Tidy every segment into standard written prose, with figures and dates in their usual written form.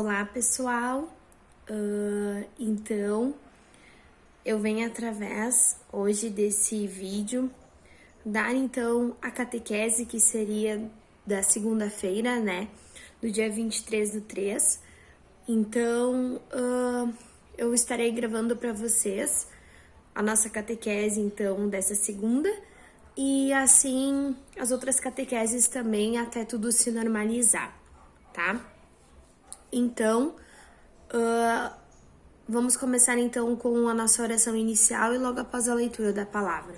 Olá, pessoal! Então, eu venho através hoje desse vídeo dar então a catequese que seria da segunda-feira, né? Do dia 23/3. Então, eu estarei gravando para vocês a nossa catequese, então, dessa segunda. E assim, as outras catequeses também, até tudo se normalizar, tá? Então, vamos começar então com a nossa oração inicial e logo após a leitura da palavra.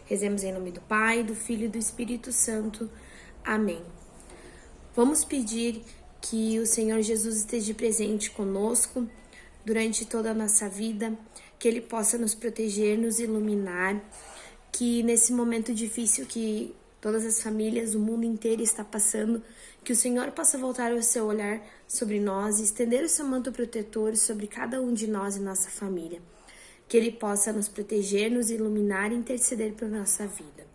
Rezemos em nome do Pai, do Filho e do Espírito Santo. Amém. Vamos pedir que o Senhor Jesus esteja presente conosco durante toda a nossa vida, que Ele possa nos proteger, nos iluminar, que nesse momento difícil que todas as famílias, o mundo inteiro está passando, que o Senhor possa voltar o seu olhar sobre nós e estender o seu manto protetor sobre cada um de nós e nossa família. Que Ele possa nos proteger, nos iluminar e interceder por nossa vida.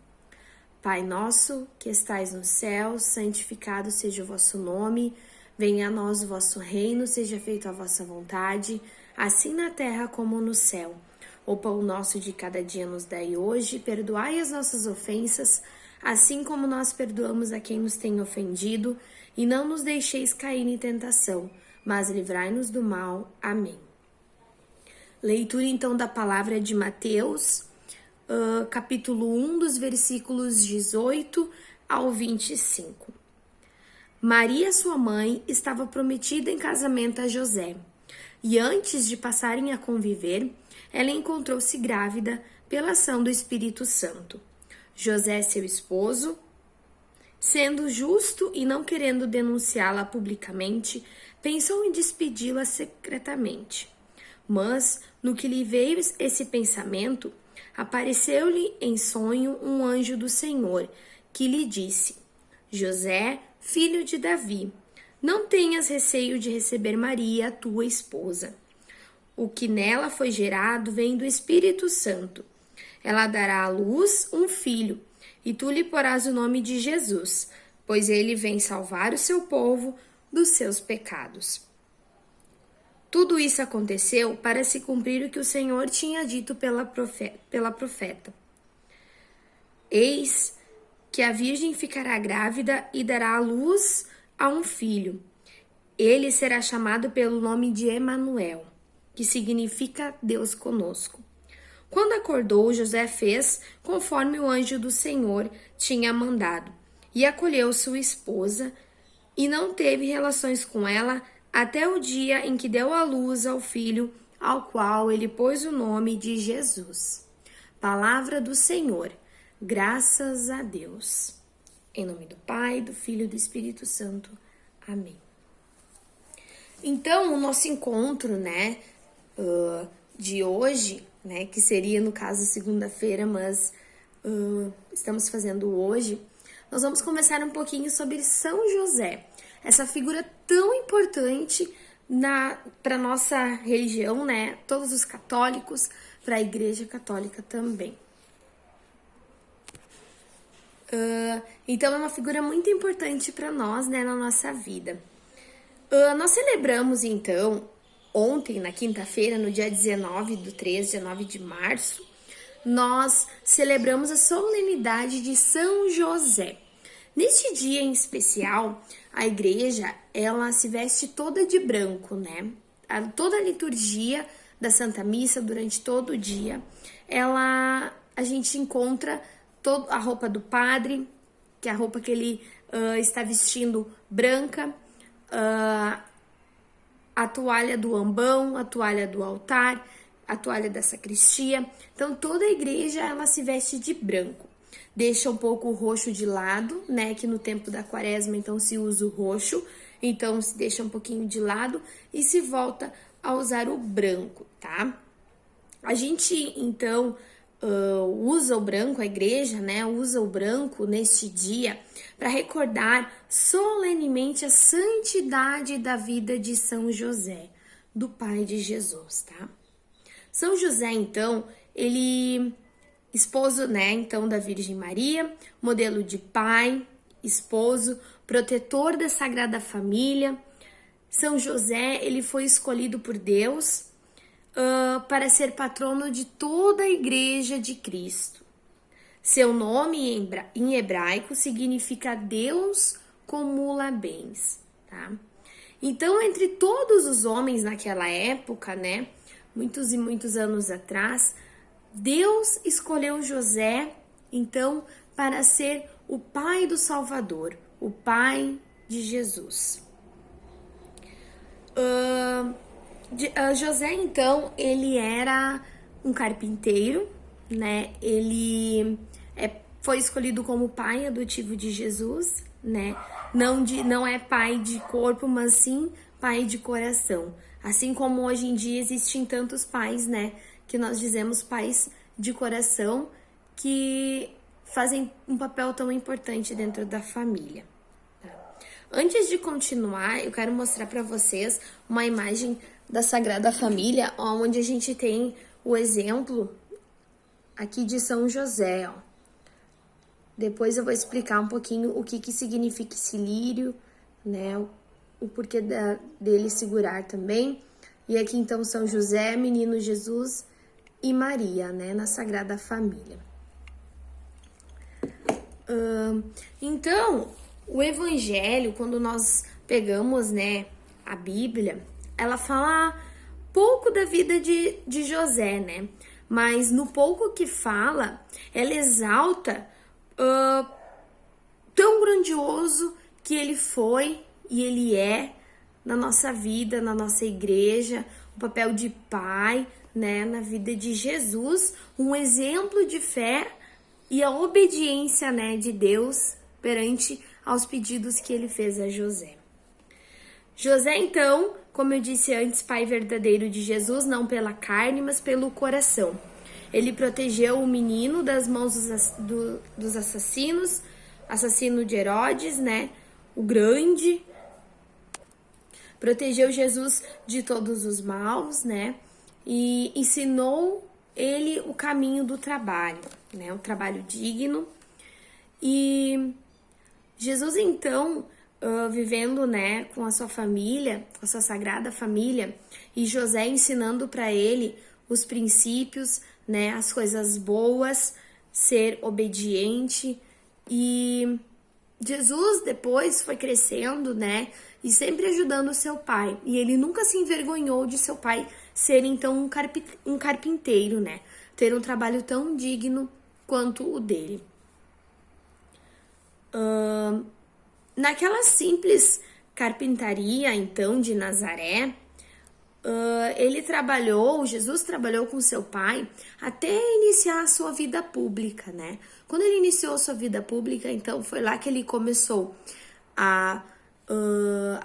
Pai nosso, que estais no céu, santificado seja o vosso nome, venha a nós o vosso reino, seja feita a vossa vontade, assim na terra como no céu. O pão nosso de cada dia nos dai hoje, perdoai as nossas ofensas, assim como nós perdoamos a quem nos tem ofendido, e não nos deixeis cair em tentação, mas livrai-nos do mal. Amém. Leitura então da palavra de Mateus, capítulo 1, dos versículos 18 ao 25. Maria, sua mãe, estava prometida em casamento a José, e antes de passarem a conviver, ela encontrou-se grávida pela ação do Espírito Santo. José, seu esposo, sendo justo e não querendo denunciá-la publicamente, pensou em despedi-la secretamente. Mas, no que lhe veio esse pensamento, apareceu-lhe em sonho um anjo do Senhor, que lhe disse: José, filho de Davi, não tenhas receio de receber Maria, tua esposa. O que nela foi gerado vem do Espírito Santo. Ela dará à luz um filho, e tu lhe porás o nome de Jesus, pois ele vem salvar o seu povo dos seus pecados. Tudo isso aconteceu para se cumprir o que o Senhor tinha dito pela profeta. Eis que a virgem ficará grávida e dará à luz a um filho. Ele será chamado pelo nome de Emanuel, que significa Deus conosco. Quando acordou, José fez conforme o anjo do Senhor tinha mandado, e acolheu sua esposa, e não teve relações com ela até o dia em que deu à luz ao filho, ao qual ele pôs o nome de Jesus. Palavra do Senhor. Graças a Deus. Em nome do Pai, do Filho e do Espírito Santo. Amém. Então, o nosso encontro, de hoje, que seria no caso segunda-feira, mas estamos fazendo hoje, nós vamos conversar um pouquinho sobre São José, essa figura tão importante para nossa religião, todos os católicos, para a Igreja Católica também. Então é uma figura muito importante para nós, na nossa vida. Nós celebramos então ontem, na quinta-feira, no dia 19 de março, nós celebramos a solenidade de São José. Neste dia em especial, a igreja, ela se veste toda de branco, Toda a liturgia da Santa Missa, durante todo o dia, a gente encontra a roupa do padre, que é a roupa que ele está vestindo branca, a toalha do ambão, a toalha do altar, a toalha da sacristia. Então, toda a igreja, ela se veste de branco. Deixa um pouco o roxo de lado, que no tempo da quaresma, então, se usa o roxo. Então, se deixa um pouquinho de lado e se volta a usar o branco, tá? A gente, então, usa o branco, a igreja, usa o branco neste dia para recordar solenemente a santidade da vida de São José, do pai de Jesus, tá? São José, então, ele esposo, então, da Virgem Maria, modelo de pai, esposo, protetor da Sagrada Família, São José, ele foi escolhido por Deus para ser patrono de toda a Igreja de Cristo. Seu nome em hebraico significa Deus acumula bens, tá? Então, entre todos os homens naquela época, né, muitos e muitos anos atrás, Deus escolheu José, então, para ser o pai do Salvador, o pai de Jesus. José, então, ele era um carpinteiro, né? Ele foi escolhido como pai adotivo de Jesus, né? Não é pai de corpo, mas sim pai de coração. Assim como hoje em dia existem tantos pais, né? Que nós dizemos pais de coração que fazem um papel tão importante dentro da família. Antes de continuar, eu quero mostrar para vocês uma imagem da Sagrada Família, onde a gente tem o exemplo aqui de São José, ó. Depois eu vou explicar um pouquinho o que significa esse lírio, né? O porquê dele segurar também. E aqui então São José, Menino Jesus e Maria, né? Na Sagrada Família. Então, o Evangelho, quando nós pegamos, né, a Bíblia, ela fala pouco da vida de José, né? Mas no pouco que fala, ela exalta tão grandioso que ele foi e ele é na nossa vida, na nossa igreja, o papel de pai, né, na vida de Jesus, um exemplo de fé e a obediência, né, de Deus perante aos pedidos que ele fez a José. José, então, como eu disse antes, pai verdadeiro de Jesus, não pela carne, mas pelo coração. Ele protegeu o menino das mãos dos assassinos, assassino de Herodes, né, o grande. Protegeu Jesus de todos os maus, né, e ensinou ele o caminho do trabalho, né, o trabalho digno. E Jesus, então, vivendo, né, com a sua família, com a sua sagrada família, e José ensinando para ele os princípios, né, as coisas boas, ser obediente. E Jesus depois foi crescendo, né, e sempre ajudando o seu pai. E ele nunca se envergonhou de seu pai ser então um carpinteiro, né, ter um trabalho tão digno quanto o dele. Naquela simples carpintaria, então, de Nazaré, Jesus trabalhou com seu pai até iniciar a sua vida pública, né? Quando ele iniciou a sua vida pública, então, foi lá que ele começou a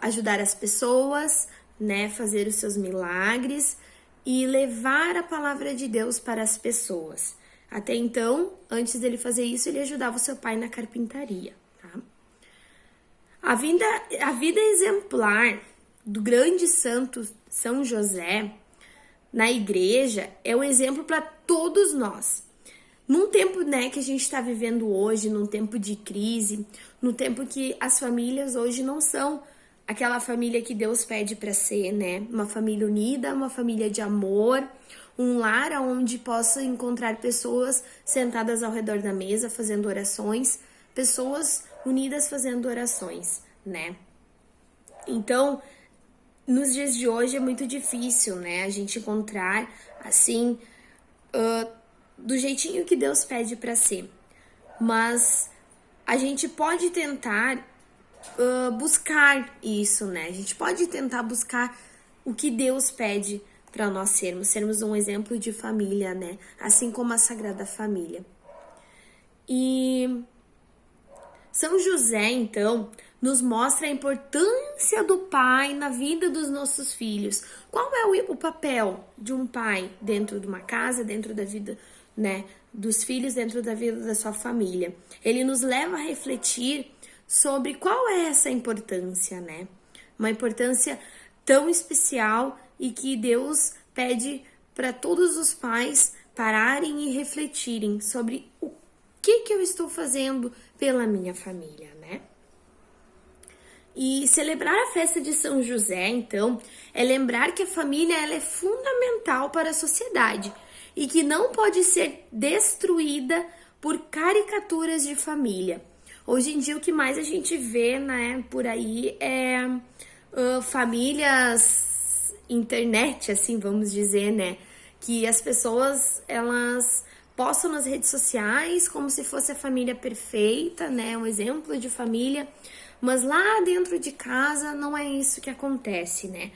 ajudar as pessoas, né? Fazer os seus milagres e levar a palavra de Deus para as pessoas. Até então, antes dele fazer isso, ele ajudava o seu pai na carpintaria, tá? A vida exemplar do grande santo São José na igreja é um exemplo para todos nós. Num tempo, né, que a gente está vivendo hoje, num tempo de crise, num tempo que as famílias hoje não são aquela família que Deus pede para ser, né? Uma família unida, uma família de amor, um lar onde possa encontrar pessoas sentadas ao redor da mesa fazendo orações, pessoas unidas fazendo orações, né? Então, nos dias de hoje é muito difícil, né, a gente encontrar, assim, do jeitinho que Deus pede para ser. Mas a gente pode tentar buscar isso, né? A gente pode tentar buscar o que Deus pede para nós sermos um exemplo de família, né? Assim como a Sagrada Família. E São José, então, nos mostra a importância do pai na vida dos nossos filhos. Qual é o papel de um pai dentro de uma casa, dentro da vida, né, dos filhos, dentro da vida da sua família? Ele nos leva a refletir sobre qual é essa importância, né? Uma importância tão especial e que Deus pede para todos os pais pararem e refletirem sobre o que eu estou fazendo pela minha família, né? E celebrar a festa de São José, então, é lembrar que a família ela é fundamental para a sociedade e que não pode ser destruída por caricaturas de família. Hoje em dia, o que mais a gente vê, né, por aí é famílias internet, assim, vamos dizer, né, que as pessoas, elas postam nas redes sociais como se fosse a família perfeita, né, um exemplo de família, mas lá dentro de casa não é isso que acontece, né?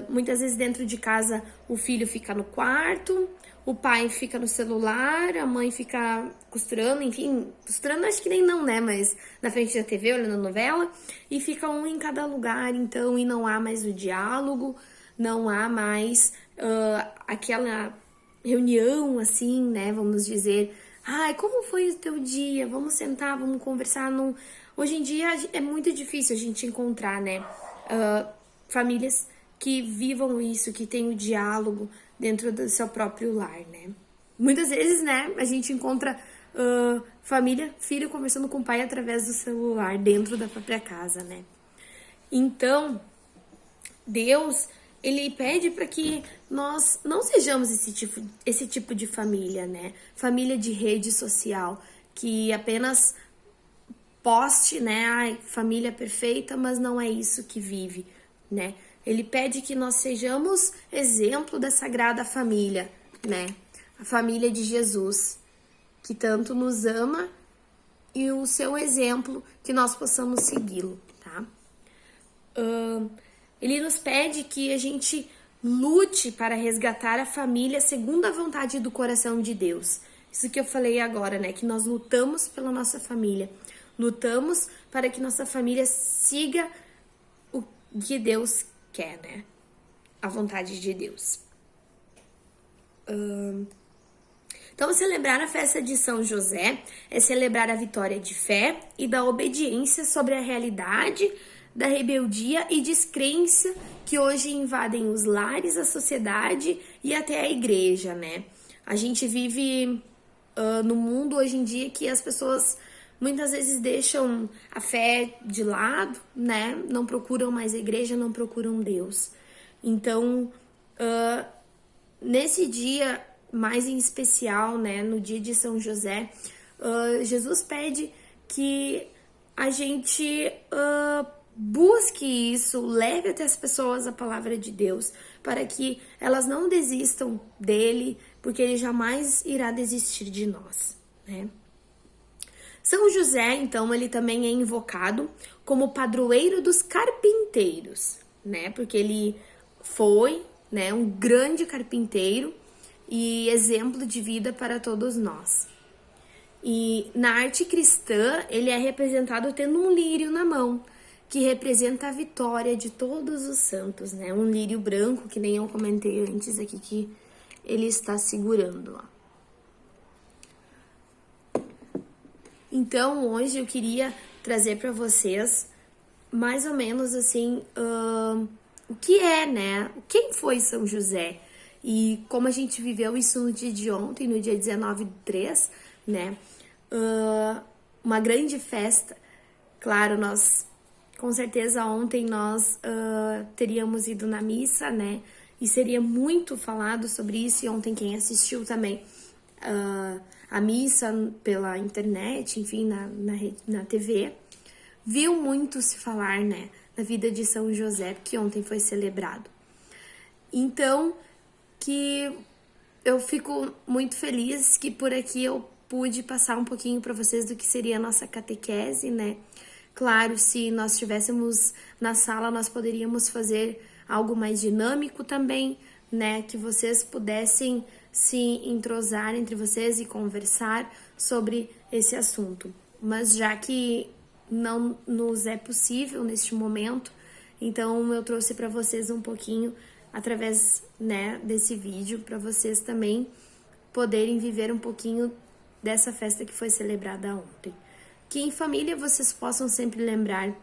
Muitas vezes dentro de casa o filho fica no quarto, o pai fica no celular, a mãe fica costurando, enfim, costurando acho que nem não, né? Mas na frente da TV, olhando a novela, e fica um em cada lugar, então, e não há mais o diálogo, não há mais aquela reunião, assim, né? Vamos dizer, ai, como foi o teu dia? Vamos sentar, vamos conversar. Não... Hoje em dia é muito difícil a gente encontrar, né? Famílias que vivam isso, que tenham o diálogo dentro do seu próprio lar, né? Muitas vezes, né, a gente encontra família, filho conversando com o pai através do celular dentro da própria casa, né? Então, Deus, ele pede para que nós não sejamos esse tipo de família, né? Família de rede social, que apenas poste, né? Ai, família perfeita, mas não é isso que vive, né? Ele pede que nós sejamos exemplo da Sagrada Família, né? A família de Jesus, que tanto nos ama e o seu exemplo, que nós possamos segui-lo, tá? Ele nos pede que a gente lute para resgatar a família segundo a vontade do coração de Deus. Isso que eu falei agora, né? Que nós lutamos pela nossa família. Lutamos para que nossa família siga o que Deus quer, né? A vontade de Deus. Então, celebrar a festa de São José é celebrar a vitória de fé e da obediência sobre a realidade da rebeldia e descrença que hoje invadem os lares, a sociedade e até a igreja, né? A gente vive no mundo hoje em dia que as pessoas muitas vezes deixam a fé de lado, né? Não procuram mais a igreja, não procuram Deus. Então, nesse dia mais em especial, né? No dia de São José, Jesus pede que a gente busque isso, leve até as pessoas a palavra de Deus, para que elas não desistam dele, porque ele jamais irá desistir de nós, né? São José, então, ele também é invocado como padroeiro dos carpinteiros, né? Porque ele foi, né, um grande carpinteiro e exemplo de vida para todos nós. E na arte cristã, ele é representado tendo um lírio na mão, que representa a vitória de todos os santos, né? Um lírio branco, que nem eu comentei antes aqui, que ele está segurando, ó. Então, hoje eu queria trazer para vocês mais ou menos assim o que é, né? Quem foi São José? E como a gente viveu isso no dia de ontem, no dia 19/3, né? Uma grande festa. Claro, nós, com certeza, ontem nós teríamos ido na missa, né? E seria muito falado sobre isso. E ontem quem assistiu também a missa pela internet, enfim, na TV, viu muito se falar, né? Da vida de São José, que ontem foi celebrado. Então, que eu fico muito feliz que por aqui eu pude passar um pouquinho para vocês do que seria a nossa catequese, né? Claro, se nós estivéssemos na sala, nós poderíamos fazer algo mais dinâmico também, né? Que vocês pudessem se entrosar entre vocês e conversar sobre esse assunto. Mas já que não nos é possível neste momento, então eu trouxe para vocês um pouquinho através, né, desse vídeo, para vocês também poderem viver um pouquinho dessa festa que foi celebrada ontem. Que em família vocês possam sempre lembrar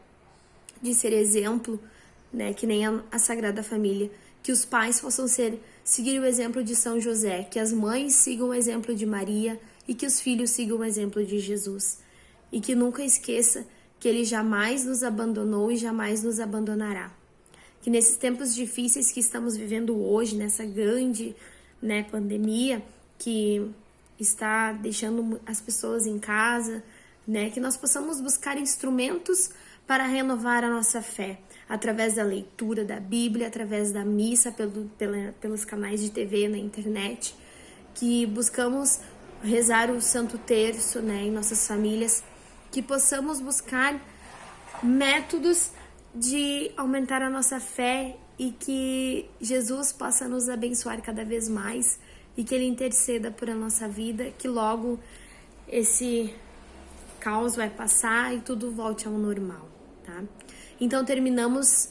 de ser exemplo, né, que nem a Sagrada Família, que os pais possam seguir o exemplo de São José, que as mães sigam o exemplo de Maria e que os filhos sigam o exemplo de Jesus. E que nunca esqueça que Ele jamais nos abandonou e jamais nos abandonará. Que nesses tempos difíceis que estamos vivendo hoje, nessa grande, pandemia que está deixando as pessoas em casa, que nós possamos buscar instrumentos para renovar a nossa fé, através da leitura da Bíblia, através da missa, pelos canais de TV, na internet, que buscamos rezar o Santo Terço, em nossas famílias, que possamos buscar métodos de aumentar a nossa fé e que Jesus possa nos abençoar cada vez mais e que Ele interceda por a nossa vida, que logo esse caos vai passar e tudo volte ao normal, tá? Então terminamos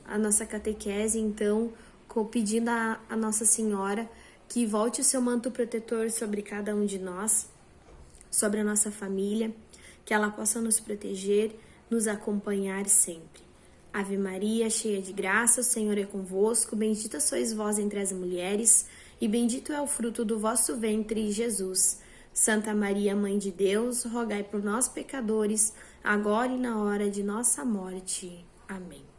a nossa catequese, então, pedindo a Nossa Senhora que volte o seu manto protetor sobre cada um de nós, sobre a nossa família, que ela possa nos proteger, nos acompanhar sempre. Ave Maria, cheia de graça, o Senhor é convosco, bendita sois vós entre as mulheres, e bendito é o fruto do vosso ventre, Jesus. Santa Maria, Mãe de Deus, rogai por nós, pecadores, agora e na hora de nossa morte. Amém.